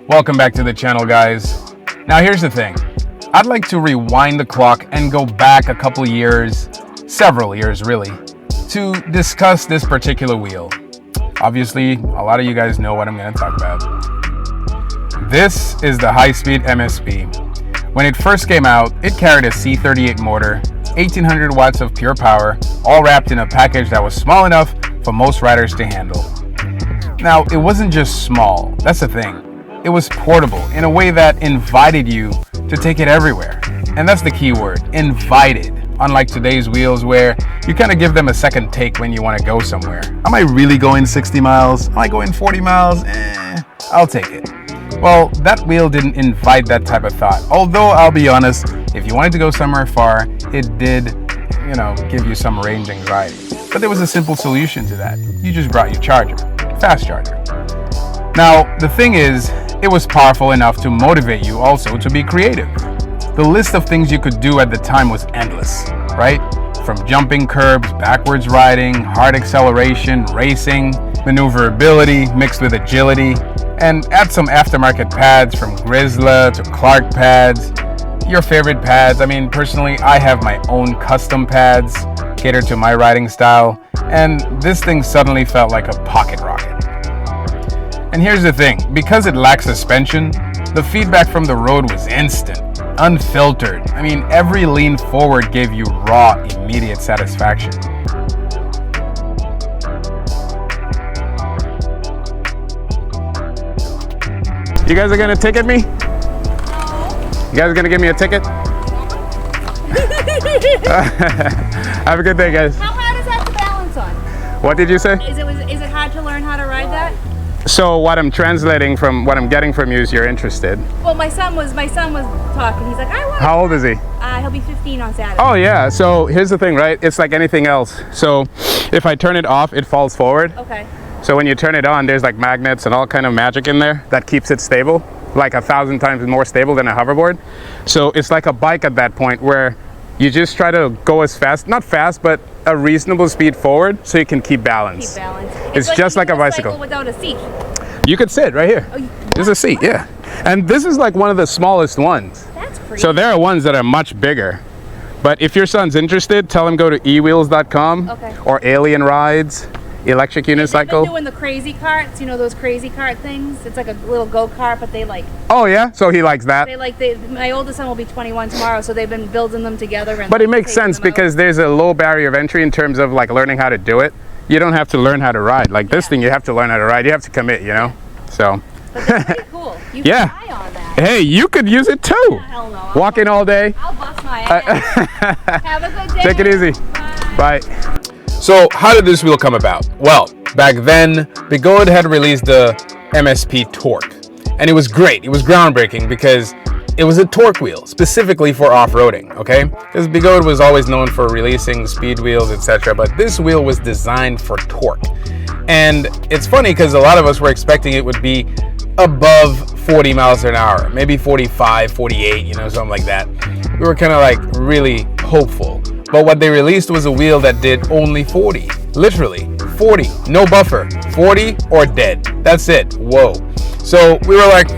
Welcome back to the channel, guys. Now here's the thing. I'd like to rewind the clock and go back a couple years, several years really, to discuss this particular wheel. Obviously, a lot of you guys know what I'm going to talk about. This is the High Speed MSP. When it first came out, it carried a C38 motor, 1800 watts of pure power, all wrapped in a package that was small enough for most riders to handle. Now, it wasn't just small, that's the thing. It was portable in a way that invited you to take it everywhere. And that's the key word, invited. Unlike today's wheels where you kind of give them a second take when you want to go somewhere. Am I really going 60 miles? Am I going 40 miles? I'll take it. Well, that wheel didn't invite that type of thought. Although I'll be honest, if you wanted to go somewhere far, it did, give you some range anxiety. But there was a simple solution to that. You just brought your charger, fast charger. Now, the thing is, it was powerful enough to motivate you also to be creative. The list of things you could do at the time was endless, right? From jumping curbs, backwards riding, hard acceleration, racing, maneuverability mixed with agility, and add some aftermarket pads from Grizzly to Clark pads, your favorite pads. I mean, personally, I have my own custom pads catered to my riding style, and this thing suddenly felt like a pocket rocket. And here's the thing, because it lacks suspension, the feedback from the road was instant, unfiltered. I mean, every lean forward gave you raw, immediate satisfaction. You guys are gonna ticket me? No. You guys are gonna give me a ticket? Have a good day, guys. How hard is that to balance on? What did you say? Is it hard to learn how to ride that? So what I'm translating from what I'm getting from you is you're interested. Well, my son was talking. He's like, I want. How old is he? He'll be 15 on Saturday. Oh yeah. So here's the thing, right? It's like anything else. So if I turn it off, it falls forward. Okay. So when you turn it on, there's like magnets and all kind of magic in there that keeps it stable, like 1,000 times more stable than a hoverboard. So it's like a bike at that point where you just try to go as fast, not fast, but a reasonable speed forward so you can keep balance. Keep balance. It's just like a bicycle. Without a seat. You could sit right here. Oh, There's a seat, yeah. And this is like one of the smallest ones. That's crazy. So there are ones that are much bigger. But if your son's interested, tell him go to Ewheels.com or Alien Rides, electric unicycle. They've been doing the crazy carts, those crazy cart things. It's like a little go-kart, but they like. Oh yeah, so he likes that. My oldest son will be 21 tomorrow, so they've been building them together. And but it makes sense because there's a low barrier of entry in terms of like learning how to do it. You don't have to learn how to ride. Like this thing, you have to learn how to ride. You have to commit, So. But they're pretty cool. You can rely on that. Hey, you could use it too. Yeah, hell no. Walking all day. I'll bust my ass. Have a good day. Take it easy. Bye. So how did this wheel come about? Well, back then, Begode had released the MSP Torque. And it was great. It was groundbreaking because it was a torque wheel specifically for off-roading, okay? Because Begode was always known for releasing speed wheels, etc. But this wheel was designed for torque. And it's funny because a lot of us were expecting it would be above 40 miles an hour, maybe 45, 48, something like that. We were kind of like really hopeful. But what they released was a wheel that did only 40, literally 40, no buffer, 40 or dead. That's it. Whoa. So we were like,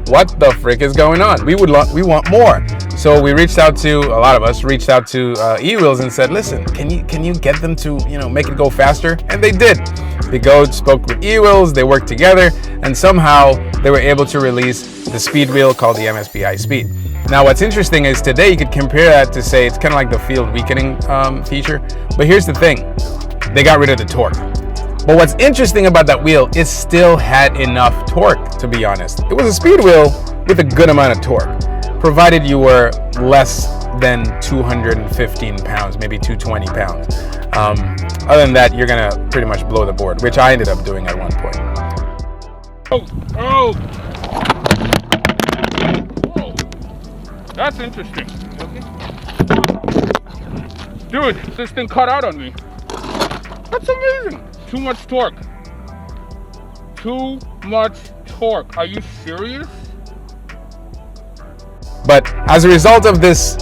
what the frick is going on? We want more. So we reached out to, a lot of us reached out to Ewheels and said, listen, can you get them to, make it go faster? And they did. Begode spoke with Ewheels, they worked together, and somehow they were able to release the speed wheel called the MSP High Speed. Now what's interesting is today you could compare that to say it's kind of like the field weakening feature, but here's the thing, they got rid of the torque. But what's interesting about that wheel, it still had enough torque, to be honest. It was a speed wheel with a good amount of torque, provided you were less than 215 pounds, maybe 220 pounds. Other than that, you're gonna pretty much blow the board, which I ended up doing at one point. Oh, that's interesting. Dude, this thing cut out on me. That's amazing. Too much torque. Too much torque. Are you serious? But as a result of this,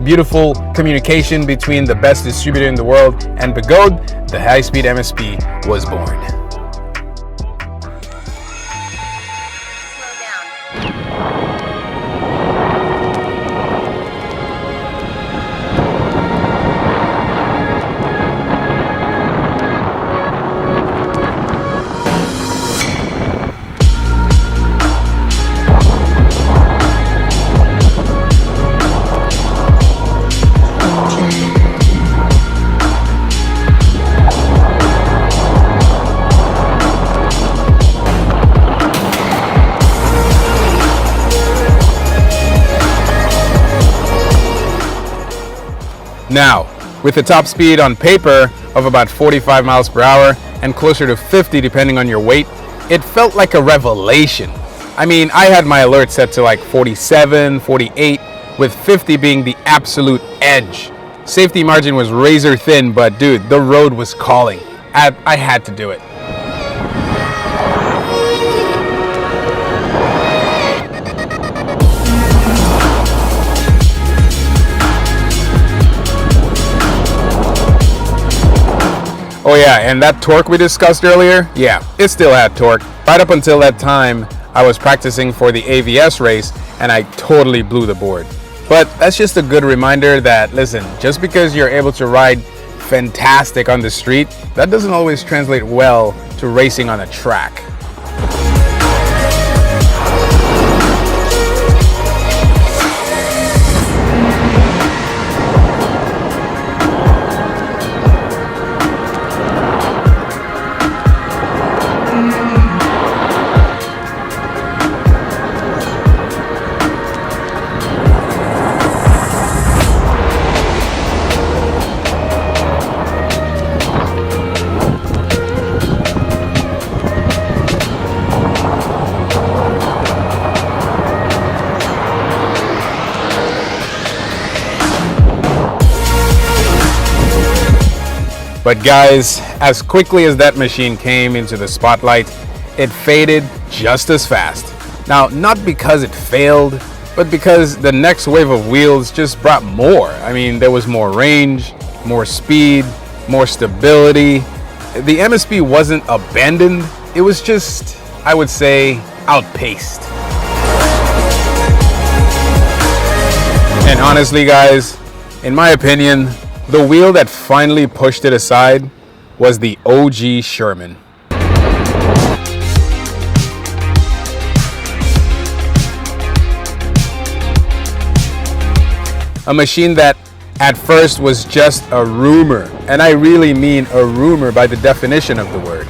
beautiful communication between the best distributor in the world and Begode, the High Speed MSP was born. Slow down. Now, with a top speed on paper of about 45 miles per hour and closer to 50 depending on your weight, it felt like a revelation. I mean, I had my alert set to like 47, 48, with 50 being the absolute edge. Safety margin was razor thin, but dude, the road was calling. I had to do it. Oh yeah, and that torque we discussed earlier, yeah, it still had torque. Right up until that time, I was practicing for the AVS race and I totally blew the board. But that's just a good reminder that, listen, just because you're able to ride fantastic on the street, that doesn't always translate well to racing on a track. But guys, as quickly as that machine came into the spotlight, it faded just as fast. Now, not because it failed, but because the next wave of wheels just brought more. I mean, there was more range, more speed, more stability. The MSP wasn't abandoned, it was just, I would say, outpaced. And honestly guys, in my opinion, the wheel that finally pushed it aside was the OG Sherman. A machine that at first was just a rumor, and I really mean a rumor by the definition of the word.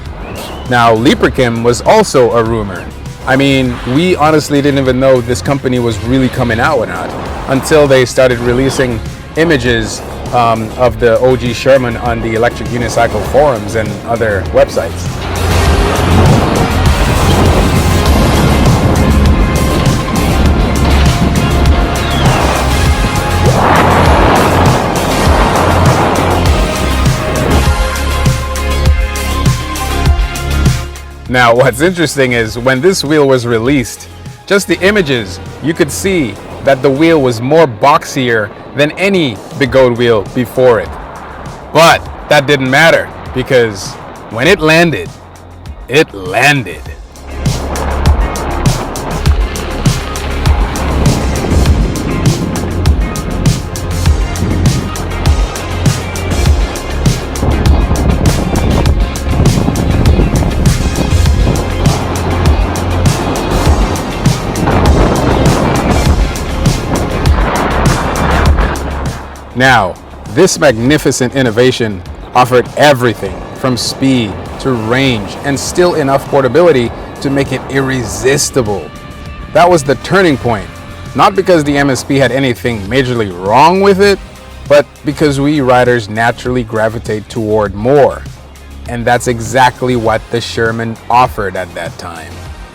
Now, Leaperchem was also a rumor. I mean, we honestly didn't even know this company was really coming out or not until they started releasing images of the OG Sherman on the electric unicycle forums and other websites. Now, what's interesting is when this wheel was released, just the images, you could see that the wheel was more boxier than any Big Goat wheel before it. But that didn't matter because when it landed, it landed. Now, this magnificent innovation offered everything from speed to range and still enough portability to make it irresistible. That was the turning point, not because the MSP had anything majorly wrong with it, but because we riders naturally gravitate toward more. And that's exactly what the Sherman offered at that time.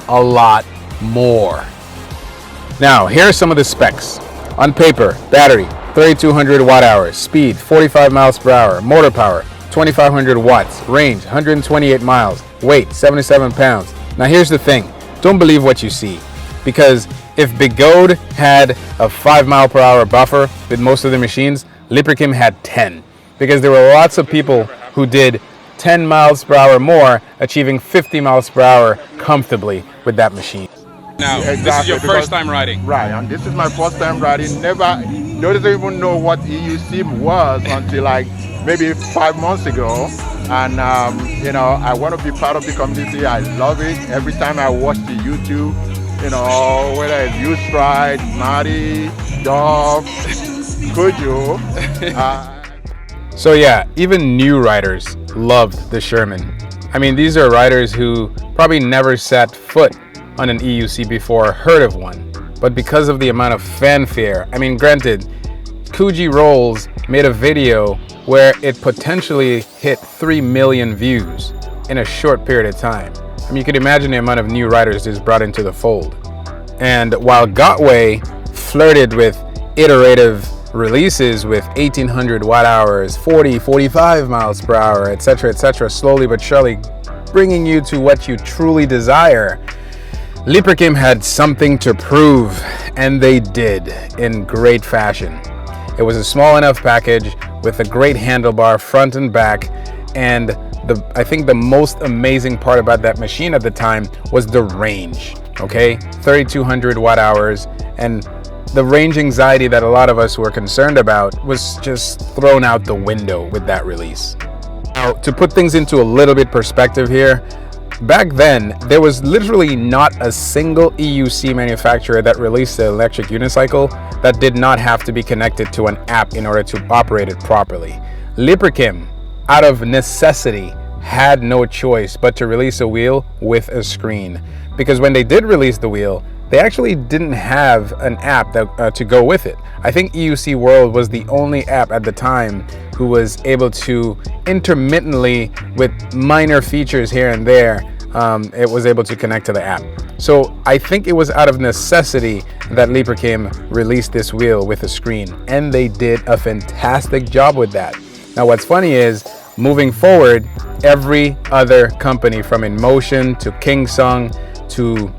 A lot more. Now, here are some of the specs. On paper, battery, 3200 watt hours, speed 45 miles per hour, motor power 2500 watts, range 128 miles, weight 77 pounds. Now here's the thing, don't believe what you see, because if Big Goat had a 5 mile per hour buffer with most of the machines, Leaperchem had 10, because there were lots of people who did 10 miles per hour more, achieving 50 miles per hour comfortably with that machine. Now, Exactly, this is your because- first time riding. Right, and this is my first time riding. Don't even know what EUC was until like maybe 5 months ago. And you know, I want to be part of the community. I love it. Every time I watch the YouTube, you know, whether it's Ustride, Marty, Dove, Kojo. So yeah, even new riders loved the Sherman. I mean, these are riders who probably never set foot on an EUC before or heard of one. But because of the amount of fanfare, I mean, granted, Coogee Rolls made a video where it potentially hit 3 million views in a short period of time. I mean, you could imagine the amount of new riders this brought into the fold. And while Gotway flirted with iterative releases with 1800 watt hours, 40, 45 miles per hour, etc., slowly but surely bringing you to what you truly desire, Liperkim had something to prove, and they did in great fashion. It was a small enough package with a great handlebar front and back, and I think the most amazing part about that machine at the time was the range. Okay, 3200 watt hours, and the range anxiety that a lot of us were concerned about was just thrown out the window with that release. Now, to put things into a little bit perspective here, back then there was literally not a single EUC manufacturer that released the electric unicycle that did not have to be connected to an app in order to operate it properly. Liperkim, out of necessity, had no choice but to release a wheel with a screen, because when they did release the wheel, they actually didn't have an app that, to go with it. I think EUC World was the only app at the time who was able to intermittently, with minor features here and there, it was able to connect to the app. So I think it was out of necessity that Liperkim released this wheel with a screen, and they did a fantastic job with that. Now what's funny is, moving forward, every other company from InMotion to Kingsung to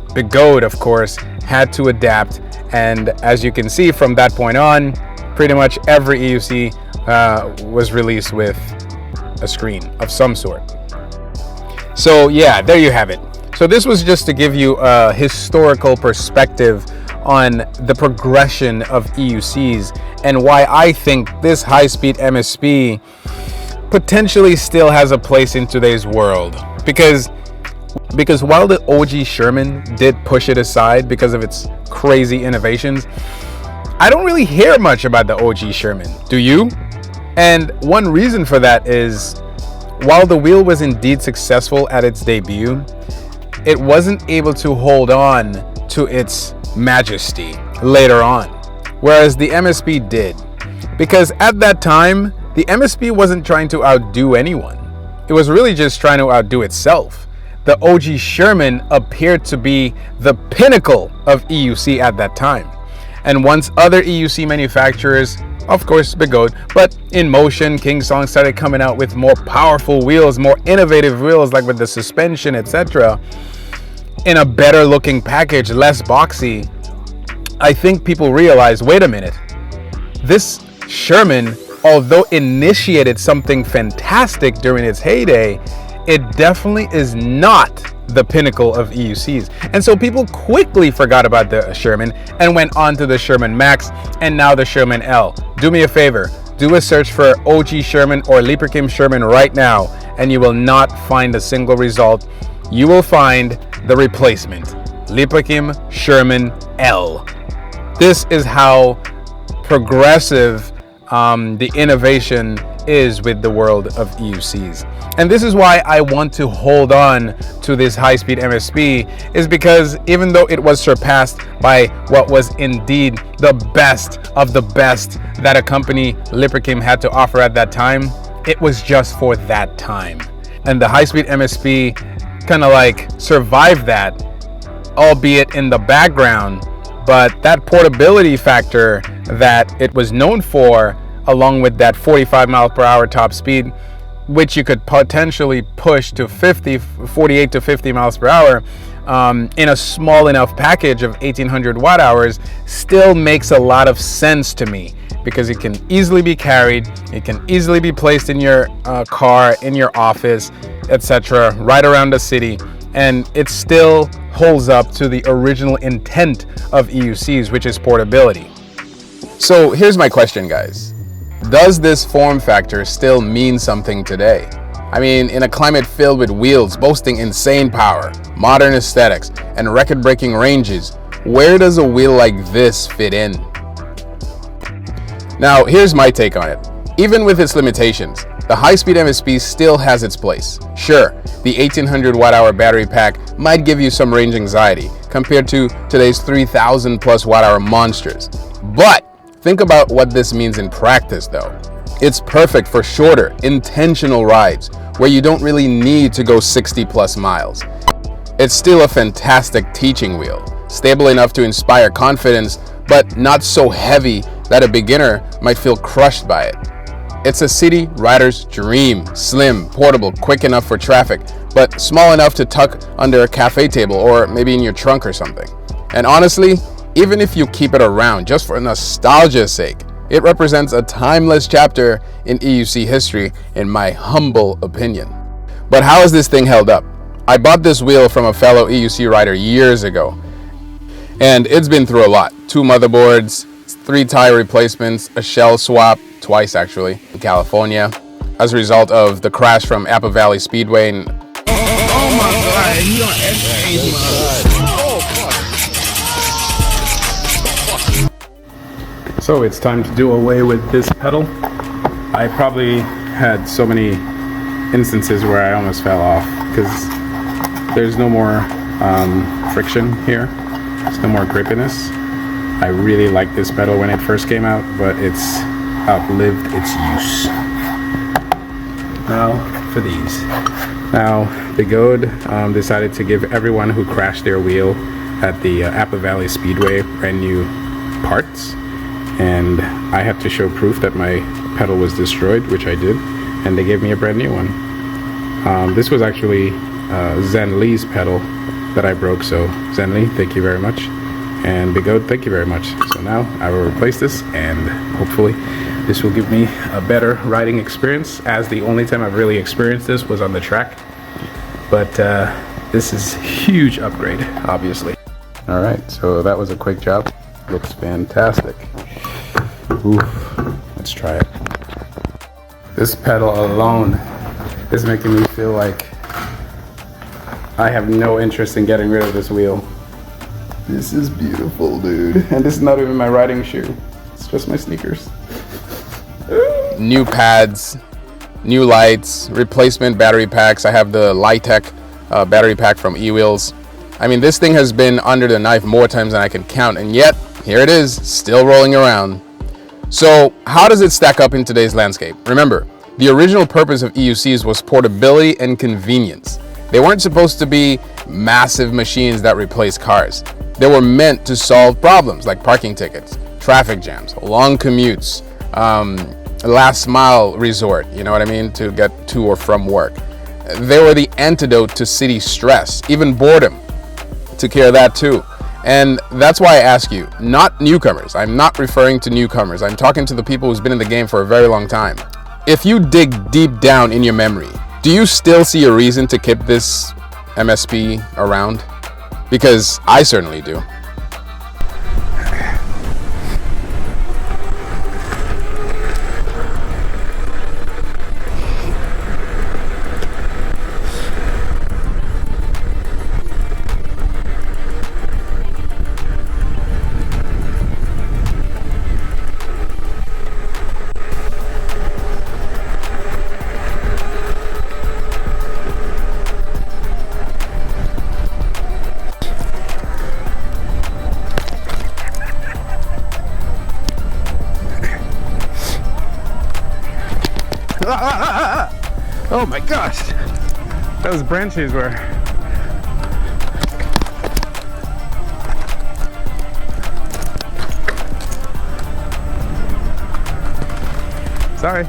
Begode, of course, had to adapt, and as you can see from that point on, pretty much every EUC was released with a screen of some sort. So yeah, there you have it. So this was just to give you a historical perspective on the progression of EUCs and why I think this high-speed MSP potentially still has a place in today's world. Because while the OG Sherman did push it aside because of its crazy innovations, I don't really hear much about the OG Sherman. Do you? And one reason for that is, while the wheel was indeed successful at its debut, it wasn't able to hold on to its majesty later on, whereas the MSP did. Because at that time, the MSP wasn't trying to outdo anyone. It was really just trying to outdo itself. The OG Sherman appeared to be the pinnacle of EUC at that time. And once other EUC manufacturers, of course Begode, but InMotion, Kingsung started coming out with more powerful wheels, more innovative wheels, like with the suspension, etc., in a better looking package, less boxy, I think people realized, wait a minute, this Sherman, although initiated something fantastic during its heyday, it definitely is not the pinnacle of EUCs. And so people quickly forgot about the Sherman and went on to the Sherman Max and now the Sherman L. Do me a favor, do a search for OG Sherman or Liperkim Sherman right now, and you will not find a single result. You will find the replacement, Liperkim Sherman L. This is how progressive the innovation is with the world of EUCs. And this is why I want to hold on to this high-speed MSP, is because even though it was surpassed by what was indeed the best of the best that a company, Liperkim, had to offer at that time, it was just for that time. And the high-speed MSP kind of like survived that, albeit in the background, but that portability factor that it was known for, along with that 45 miles per hour top speed, which you could potentially push to 48 to 50 miles per hour in a small enough package of 1800 watt hours, still makes a lot of sense to me, because it can easily be carried, it can easily be placed in your car, in your office, etc., right around the city, and it still holds up to the original intent of EUCs, which is portability. So here's my question, guys. Does this form factor still mean something today? I mean, in a climate filled with wheels boasting insane power, modern aesthetics, and record-breaking ranges, where does a wheel like this fit in? Now, here's my take on it. Even with its limitations, the high-speed MSP still has its place. Sure, the 1800 watt-hour battery pack might give you some range anxiety compared to today's 3000 plus watt-hour monsters, but Think about what this means in practice though. It's perfect for shorter, intentional rides where you don't really need to go 60 plus miles. It's still a fantastic teaching wheel, stable enough to inspire confidence, but not so heavy that a beginner might feel crushed by it. It's a city rider's dream, slim, portable, quick enough for traffic, but small enough to tuck under a cafe table or maybe in your trunk or something. And honestly, even if you keep it around just for nostalgia's sake, it represents a timeless chapter in EUC history, in my humble opinion. But how has this thing held up? I bought this wheel from a fellow EUC rider years ago, and it's been through a lot. 2 motherboards, 3 tire replacements, a shell swap, twice actually, in California, as a result of the crash from Apple Valley Speedway. And Oh my god, you don't escape, So it's time to do away with this pedal. I probably had so many instances where I almost fell off because there's no more friction here. There's no more grippiness. I really liked this pedal when it first came out, but it's outlived its use. Now for these. Now, Bigode decided to give everyone who crashed their wheel at the Apple Valley Speedway brand new parts. And I had to show proof that my pedal was destroyed, which I did, and they gave me a brand new one. This was actually Zen Lee's pedal that I broke, so Zen Lee, thank you very much. And Bigode, thank you very much. So now I will replace this, and hopefully this will give me a better riding experience, as the only time I've really experienced this was on the track. But this is a huge upgrade, obviously. All right, so that was a quick job. Looks fantastic. Oof, let's try it. This pedal alone is making me feel like I have no interest in getting rid of this wheel. This is beautiful, dude. And this is not even my riding shoe. It's just my sneakers. new pads, new lights, replacement battery packs. I have the Litech battery pack from Ewheels. I mean, this thing has been under the knife more times than I can count, and yet here it is, still rolling around. So how does it stack up in today's landscape? Remember, the original purpose of EUCs was portability and convenience. They weren't supposed to be massive machines that replace cars. They were meant to solve problems like parking tickets, traffic jams, long commutes, last mile resort, you know what I mean, to get to or from work. They were the antidote to city stress, even boredom. Took care of that too. And that's why I ask you, not newcomers. I'm not referring to newcomers. I'm talking to the people who's been in the game for a very long time. If you dig deep down in your memory, do you still see a reason to keep this MSP around? Because I certainly do. Oh my gosh, those branches were... Sorry.